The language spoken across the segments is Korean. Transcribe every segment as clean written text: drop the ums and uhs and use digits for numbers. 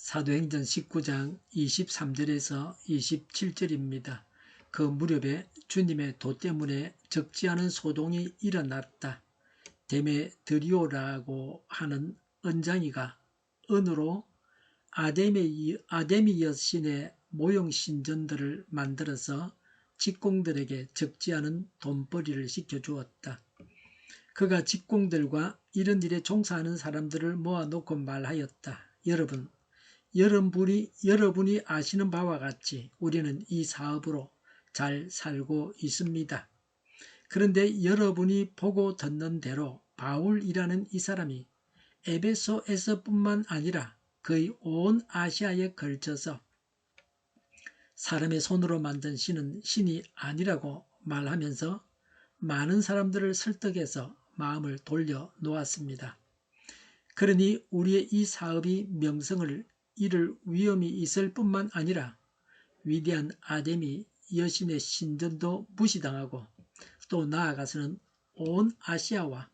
사도행전 19장 23절에서 27절입니다. 그 무렵에 주님의 도 때문에 적지 않은 소동이 일어났다. 데메드리오라고 하는 언장이가 은으로 아데미 여신의 모형 신전들을 만들어서 직공들에게 적지 않은 돈벌이를 시켜주었다. 그가 직공들과 이런 일에 종사하는 사람들을 모아놓고 말하였다. 여러분이 아시는 바와 같이 우리는 이 사업으로 잘 살고 있습니다. 그런데 여러분이 보고 듣는 대로 바울이라는 이 사람이 에베소에서뿐만 아니라 거의 온 아시아에 걸쳐서 사람의 손으로 만든 신은 신이 아니라고 말하면서 많은 사람들을 설득해서 마음을 돌려놓았습니다. 그러니 우리의 이 사업이 명성을 잃을 위험이 있을 뿐만 아니라 위대한 아데미 여신의 신전도 무시당하고 또 나아가서는 온 아시아와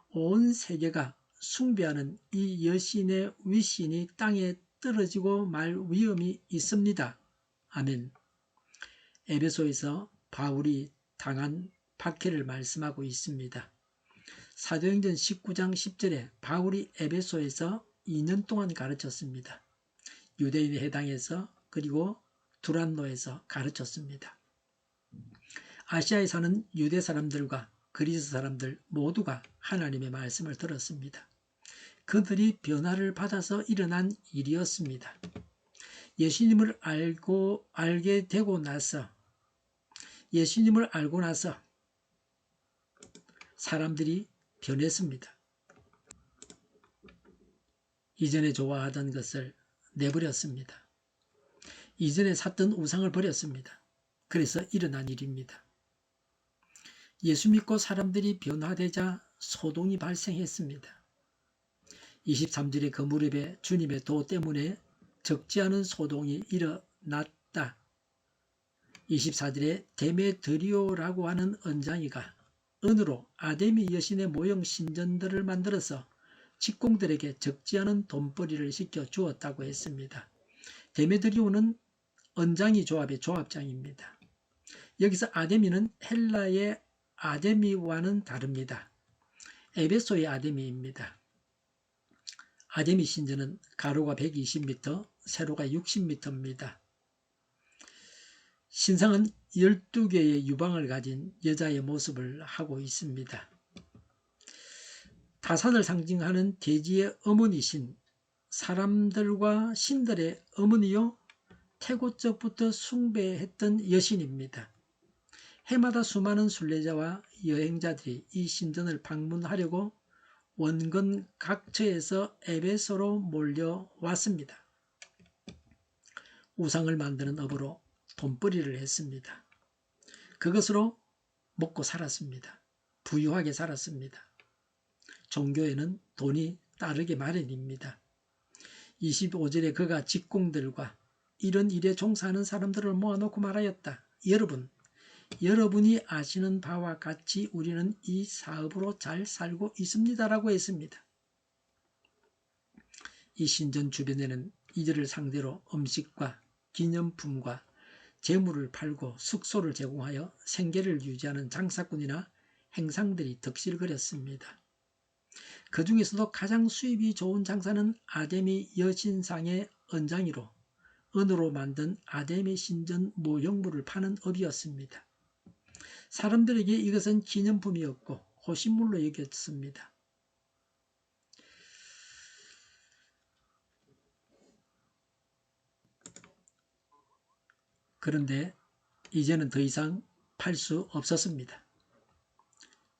온 세계가 숭배하는 이 여신의 위신이 땅에 떨어지고 말 위험이 있습니다. 아멘. 에베소에서 바울이 당한 박해를 말씀하고 있습니다. 사도행전 19장 10절에 바울이 에베소에서 2년 동안 가르쳤습니다. 유대인의 해당에서 그리고 두란노에서 가르쳤습니다. 아시아에 사는 유대 사람들과 그리스 사람들 모두가 하나님의 말씀을 들었습니다. 그들이 변화를 받아서 일어난 일이었습니다. 예수님을 알게 되고 나서 예수님을 알고 나서 사람들이 변했습니다. 이전에 좋아하던 것을 내버렸습니다. 이전에 샀던 우상을 버렸습니다. 그래서 일어난 일입니다. 예수 믿고 사람들이 변화되자 소동이 발생했습니다. 23절의 그 무렵에 주님의 도 때문에 적지 않은 소동이 일어났다. 24절에 데메드리오라고 하는 언장이가 은으로 아데미 여신의 모형 신전들을 만들어서 직공들에게 적지 않은 돈벌이를 시켜 주었다고 했습니다. 데메드리오는 언장이 조합의 조합장입니다. 여기서 아데미는 헬라의 아데미와는 다릅니다. 에베소의 아데미입니다. 아데미 신전은 가로가 120m, 세로가 60m입니다. 신상은 12개의 유방을 가진 여자의 모습을 하고 있습니다. 타산을 상징하는 대지의 어머니신 사람들과 신들의 어머니요 태고적부터 숭배했던 여신입니다. 해마다 수많은 순례자와 여행자들이 이 신전을 방문하려고 원근 각처에서 에베소로 몰려왔습니다. 우상을 만드는 업으로 돈벌이를 했습니다. 그것으로 먹고 살았습니다. 부유하게 살았습니다. 종교에는 돈이 따르기 마련입니다. 25절에 그가 직공들과 이런 일에 종사하는 사람들을 모아놓고 말하였다. 여러분이 아시는 바와 같이 우리는 이 사업으로 잘 살고 있습니다라고 했습니다. 이 신전 주변에는 이들을 상대로 음식과 기념품과 재물을 팔고 숙소를 제공하여 생계를 유지하는 장사꾼이나 행상들이 덕실거렸습니다. 그 중에서도 가장 수입이 좋은 장사는 아데미 여신상의 언장이로 은으로 만든 아데미 신전 모형물을 파는 업이었습니다. 사람들에게 이것은 기념품이었고 호신물로 여겼습니다. 그런데 이제는 더 이상 팔 수 없었습니다.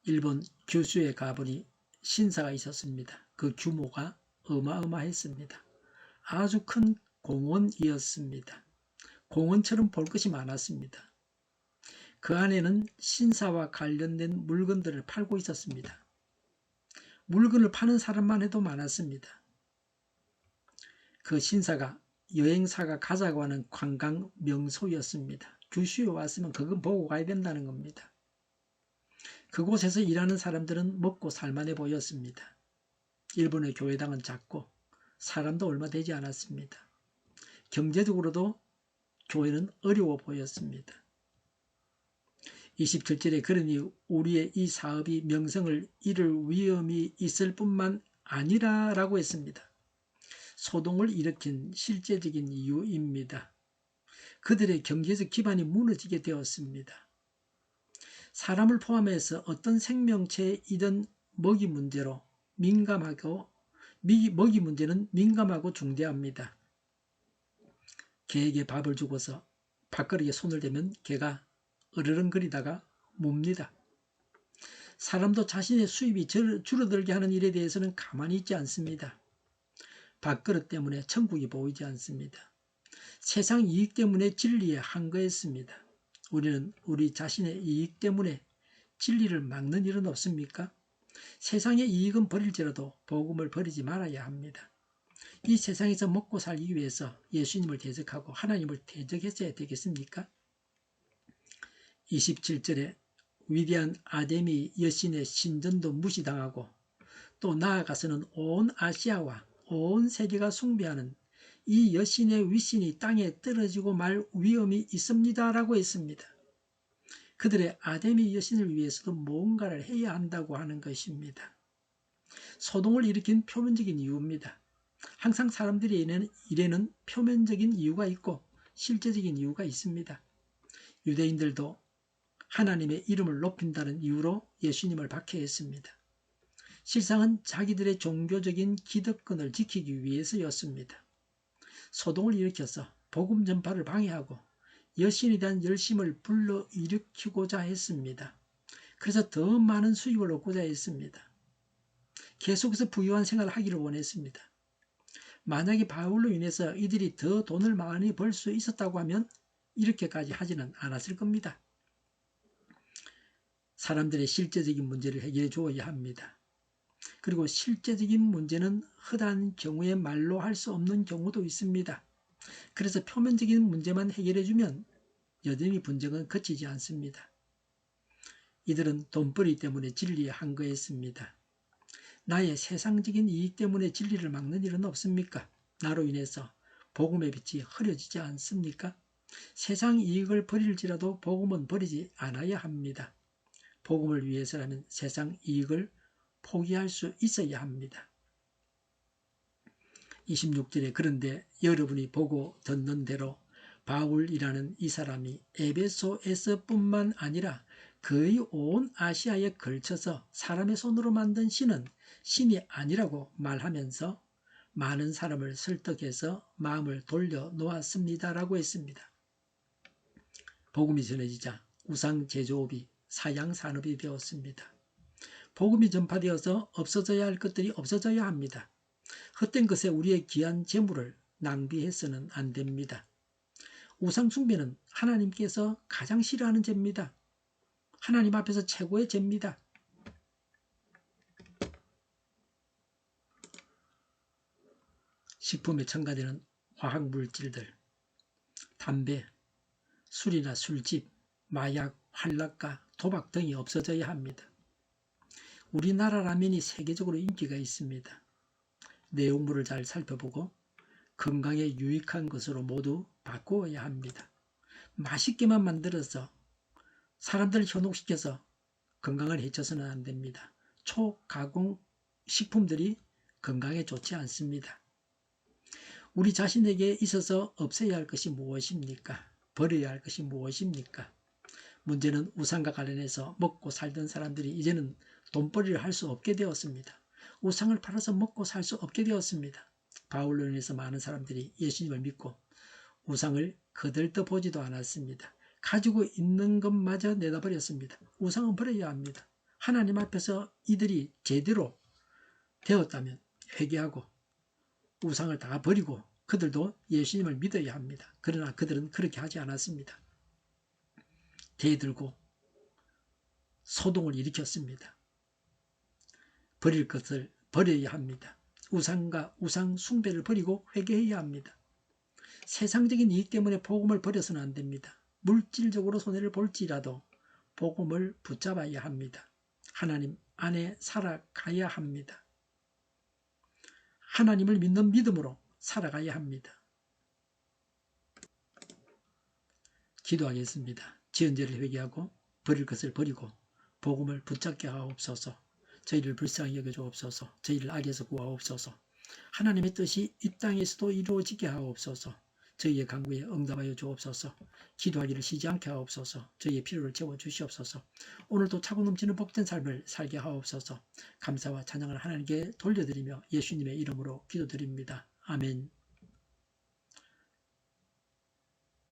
일본 규슈에 가보니 신사가 있었습니다. 그 규모가 어마어마했습니다. 아주 큰 공원이었습니다. 공원처럼 볼 것이 많았습니다. 그 안에는 신사와 관련된 물건들을 팔고 있었습니다. 물건을 파는 사람만 해도 많았습니다. 그 신사가 여행사가 가자고 하는 관광 명소였습니다. 규슈에 왔으면 그건 보고 가야 된다는 겁니다. 그곳에서 일하는 사람들은 먹고 살만해 보였습니다. 일본의 교회당은 작고 사람도 얼마 되지 않았습니다. 경제적으로도 교회는 어려워 보였습니다. 27절에 그러니 우리의 이 사업이 명성을 잃을 위험이 있을 뿐만 아니라 라고 했습니다. 소동을 일으킨 실제적인 이유입니다. 그들의 경제적 기반이 무너지게 되었습니다. 사람을 포함해서 어떤 생명체이든 먹이 문제는 민감하고 중대합니다. 개에게 밥을 주고서 밥그릇에 손을 대면 개가 으르렁거리다가 뭅니다. 사람도 자신의 수입이 줄어들게 하는 일에 대해서는 가만히 있지 않습니다. 밥그릇 때문에 천국이 보이지 않습니다. 세상 이익 때문에 진리에 한거했습니다. 우리는 우리 자신의 이익 때문에 진리를 막는 일은 없습니까? 세상의 이익은 버릴지라도 복음을 버리지 말아야 합니다. 이 세상에서 먹고 살기 위해서 예수님을 대적하고 하나님을 대적했어야 되겠습니까? 27절에 위대한 아데미 여신의 신전도 무시당하고 또 나아가서는 온 아시아와 온 세계가 숭배하는 이 여신의 위신이 땅에 떨어지고 말 위험이 있습니다 라고 했습니다. 그들의 아데미 여신을 위해서도 뭔가를 해야 한다고 하는 것입니다. 소동을 일으킨 표면적인 이유입니다. 항상 사람들의 일에는 표면적인 이유가 있고 실제적인 이유가 있습니다. 유대인들도 하나님의 이름을 높인다는 이유로 예수님을 박해했습니다. 실상은 자기들의 종교적인 기득권을 지키기 위해서였습니다. 소동을 일으켜서 복음 전파를 방해하고 여신에 대한 열심을 불러일으키고자 했습니다. 그래서 더 많은 수입을 얻고자 했습니다. 계속해서 부유한 생활을 하기를 원했습니다. 만약에 바울로 인해서 이들이 더 돈을 많이 벌 수 있었다고 하면 이렇게까지 하지는 않았을 겁니다. 사람들의 실제적인 문제를 해결해 주어야 합니다. 그리고 실제적인 문제는 흔한 경우에 말로 할 수 없는 경우도 있습니다. 그래서 표면적인 문제만 해결해 주면 여전히 분쟁은 그치지 않습니다. 이들은 돈벌이 때문에 진리에 한거했습니다. 나의 세상적인 이익 때문에 진리를 막는 일은 없습니까? 나로 인해서 복음의 빛이 흐려지지 않습니까? 세상 이익을 버릴지라도 복음은 버리지 않아야 합니다. 복음을 위해서라면 세상 이익을 포기할 수 있어야 합니다. 26절에 그런데 여러분이 보고 듣는 대로 바울이라는 이 사람이 에베소에서뿐만 아니라 거의 온 아시아에 걸쳐서 사람의 손으로 만든 신은 신이 아니라고 말하면서 많은 사람을 설득해서 마음을 돌려놓았습니다라고 했습니다. 복음이 전해지자 우상 제조업이 사양 산업이 되었습니다. 복음이 전파되어서 없어져야 할 것들이 없어져야 합니다. 헛된 것에 우리의 귀한 재물을 낭비해서는 안 됩니다. 우상 숭배는 하나님께서 가장 싫어하는 죄입니다. 하나님 앞에서 최고의 죄입니다. 식품에 첨가되는 화학물질들, 담배, 술이나 술집, 마약, 환락과 도박 등이 없어져야 합니다. 우리나라 라면이 세계적으로 인기가 있습니다. 내용물을 잘 살펴보고 건강에 유익한 것으로 모두 바꾸어야 합니다. 맛있게만 만들어서 사람들을 현혹시켜서 건강을 해쳐서는 안 됩니다. 초가공 식품들이 건강에 좋지 않습니다. 우리 자신에게 있어서 없애야 할 것이 무엇입니까? 버려야 할 것이 무엇입니까? 문제는 우상과 관련해서 먹고 살던 사람들이 이제는 돈벌이를 할 수 없게 되었습니다. 우상을 팔아서 먹고 살 수 없게 되었습니다. 바울로 인해서 많은 사람들이 예수님을 믿고 우상을 거들떠보지도 않았습니다. 가지고 있는 것마저 내다버렸습니다. 우상은 버려야 합니다. 하나님 앞에서 이들이 제대로 되었다면 회개하고 우상을 다 버리고 그들도 예수님을 믿어야 합니다. 그러나 그들은 그렇게 하지 않았습니다. 대들고 소동을 일으켰습니다. 버릴 것을 버려야 합니다. 우상과 우상 숭배를 버리고 회개해야 합니다. 세상적인 이익 때문에 복음을 버려서는 안 됩니다. 물질적으로 손해를 볼지라도 복음을 붙잡아야 합니다. 하나님 안에 살아가야 합니다. 하나님을 믿는 믿음으로 살아가야 합니다. 기도하겠습니다. 지은 죄를 회개하고 버릴 것을 버리고 복음을 붙잡게 하옵소서. 저희를 불쌍히 여겨주옵소서. 저희를 악에서 구하옵소서. 하나님의 뜻이 이 땅에서도 이루어지게 하옵소서. 저희의 간구에 응답하여 주옵소서. 기도하기를 쉬지 않게 하옵소서. 저희의 필요를 채워주시옵소서. 오늘도 차고 넘치는 복된 삶을 살게 하옵소서. 감사와 찬양을 하나님께 돌려드리며 예수님의 이름으로 기도드립니다. 아멘.